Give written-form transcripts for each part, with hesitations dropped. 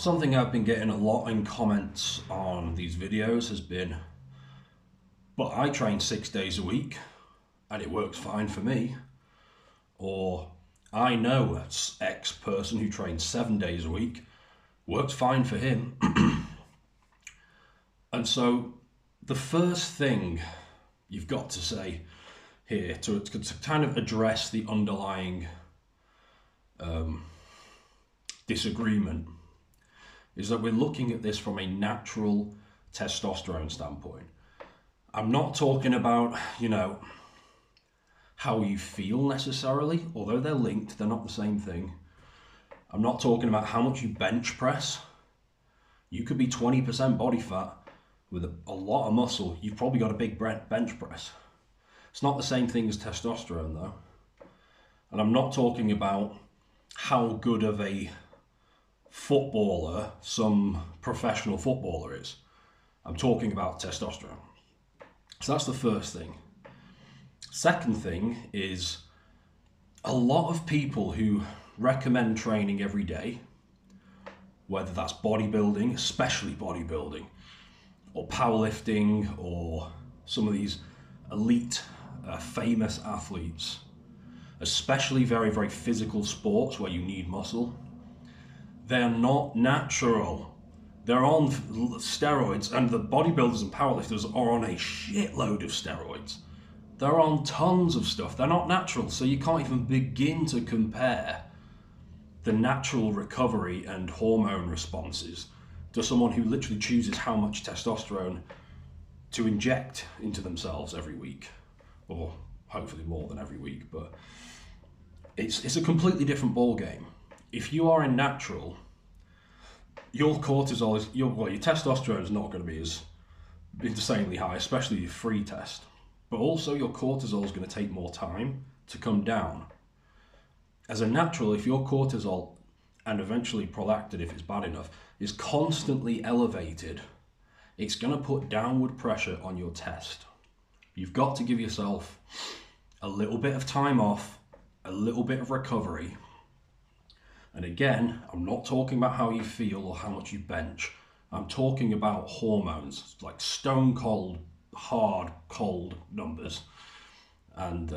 Something I've been getting a lot in comments on these videos has been, but I train 6 days a week and it works fine for me. Or I know X person who trains 7 days a week, works fine for him. And so the first thing you've got to say here to kind of address the underlying disagreement is that we're looking at this from a natural testosterone standpoint. I'm not talking about, how you feel necessarily, although they're linked, they're not the same thing. I'm not talking about how much you bench press. You could be 20% body fat with a lot of muscle. You've probably got a big bench press. It's not the same thing as testosterone though. And I'm not talking about how good of a footballer some professional footballer is. I'm talking about testosterone. So that's the first thing. Second thing is a lot of people who recommend training every day, whether that's bodybuilding, especially bodybuilding, or powerlifting, or some of these elite, famous athletes, especially very, very physical sports where you need muscle, they're not natural. They're on steroids, and the bodybuilders and powerlifters are on a shitload of steroids. They're on tons of stuff. They're not natural, so you can't even begin to compare the natural recovery and hormone responses to someone who literally chooses how much testosterone to inject into themselves every week, or hopefully more than every week, but it's a completely different ball game. If you are in natural, your cortisol is your testosterone is not going to be as insanely high, especially your free test. But also your cortisol is going to take more time to come down. As a natural, if your cortisol and eventually prolactin, if it's bad enough, is constantly elevated, it's going to put downward pressure on your test. You've got to give yourself a little bit of time off, a little bit of recovery. And again, I'm not talking about how you feel or how much you bench. I'm talking about hormones, like stone cold, hard, cold numbers. And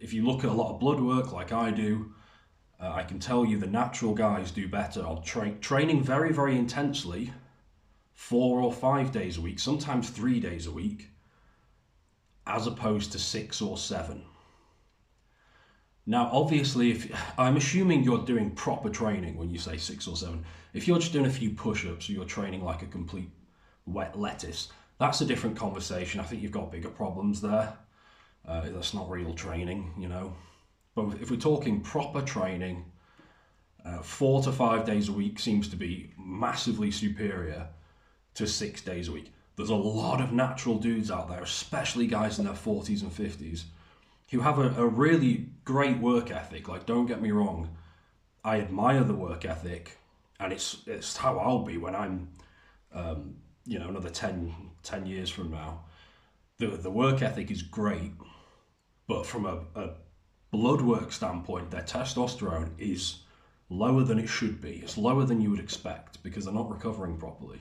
if you look at a lot of blood work like I do, I can tell you the natural guys do better on training very, very intensely 4 or 5 days a week, sometimes 3 days a week, as opposed to 6 or 7. Now, obviously, if I'm assuming you're doing proper training when you say 6 or 7. If you're just doing a few push-ups or you're training like a complete wet lettuce, that's a different conversation. I think you've got bigger problems there. That's not real training, But if we're talking proper training, 4 to 5 days a week seems to be massively superior to 6 days a week. There's a lot of natural dudes out there, especially guys in their 40s and 50s, who have a really great work ethic. Like, don't get me wrong, I admire the work ethic, and it's how I'll be when I'm, another 10 years from now. The work ethic is great, but from a blood work standpoint, their testosterone is lower than it should be. It's lower than you would expect because they're not recovering properly.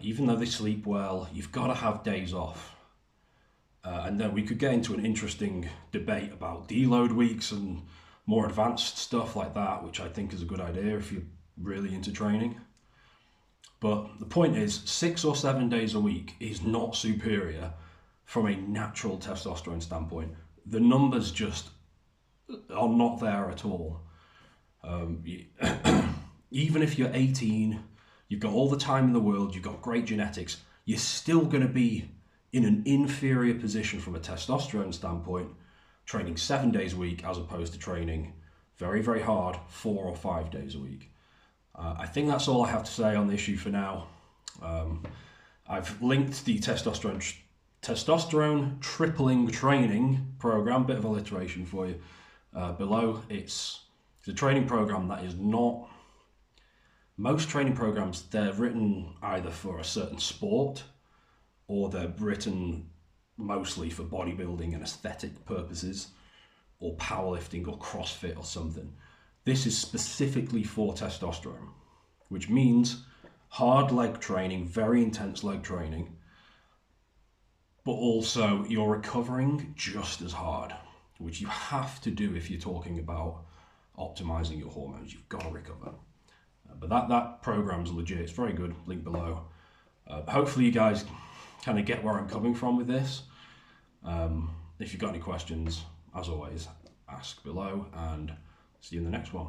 Even though they sleep well, you've got to have days off. And then we could get into an interesting debate about deload weeks and more advanced stuff like that, which I think is a good idea if you're really into training. But the point is, 6 or 7 days a week is not superior from a natural testosterone standpoint. The numbers just are not there at all. Even if you're 18, you've got all the time in the world, you've got great genetics, you're still going to be in an inferior position from a testosterone standpoint, training 7 days a week as opposed to training very, very hard 4 or 5 days a week. I think that's all I have to say on the issue for now. I've linked the Testosterone Tripling Training program, bit of alliteration for you, below. It's a training program that is not... Most training programs, they're written either for a certain sport or they're written mostly for bodybuilding and aesthetic purposes, or powerlifting or CrossFit or something. This is specifically for testosterone. which means hard leg training, very intense leg training, but also you're recovering just as hard, which you have to do if you're talking about optimizing your hormones. You've got to recover. But that program's legit. It's very good. Link below. Hopefully you guys kind of get where I'm coming from with this. If you've got any questions, as always, ask below, and see you in the next one.